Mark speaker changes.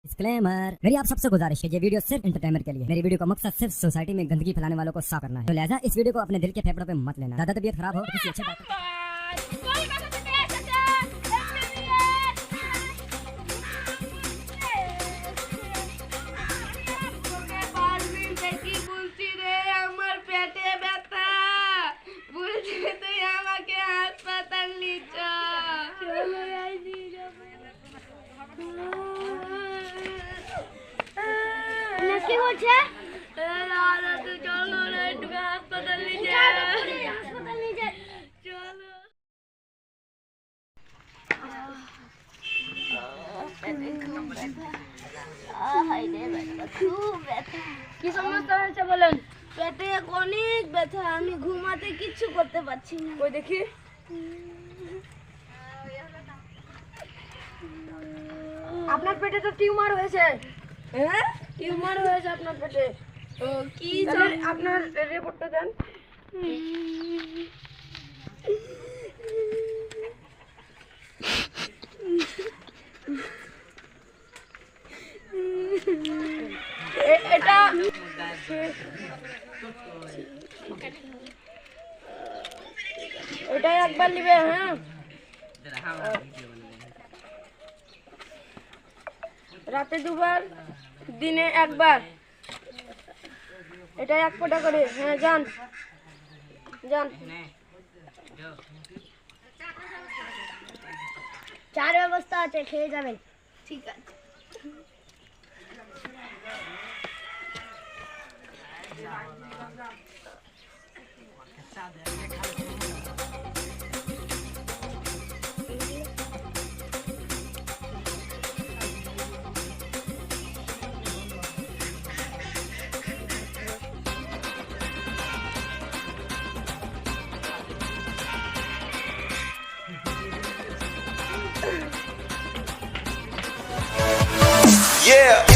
Speaker 1: Disclaimer, मेरी आप सबसे गुजारिश है, ये वीडियो सिर्फ एंटरटेनमेंट के लिए। मेरी वीडियो का मकसद सिर्फ सोसाइटी में गंदगी फैलाने वालों को साफ करना है, तो लिहाजा इस वीडियो को अपने दिल के फेफड़ों पे मत लेना। ज्यादा तबीयत खराब हो तो किसी अच्छे डॉक्टर
Speaker 2: কি বলছে?
Speaker 3: চলো না একটু হাসপাতাল নিয়ে যাই।
Speaker 2: হাসপাতাল নিয়ে যাই।
Speaker 3: চলো।
Speaker 2: কি সমস্যা হয়েছে বলেন? পেটে অনেক ব্যথা, আমি ঘুমাতে কিচ্ছু করতে পারছি না।
Speaker 3: ওই দেখি।
Speaker 2: আপনার পেটে তো টিউমার হয়েছে।
Speaker 3: হ্যাঁ?
Speaker 2: টিউমার হয়েছে আপনার পেটে।
Speaker 3: ও কি
Speaker 2: তাহলে আপনার রিপোর্টটা দেন। এটা এটা একবার নিবে। হ্যাঁ, রাতে দুবার, দিনে একবার। এটা 1 ফোঁটা করে। হ্যাঁ, যান যান। চার ব্যবস্থা আছে, খেয়ে যাবেন।
Speaker 3: ঠিক আছে।
Speaker 4: Yeah.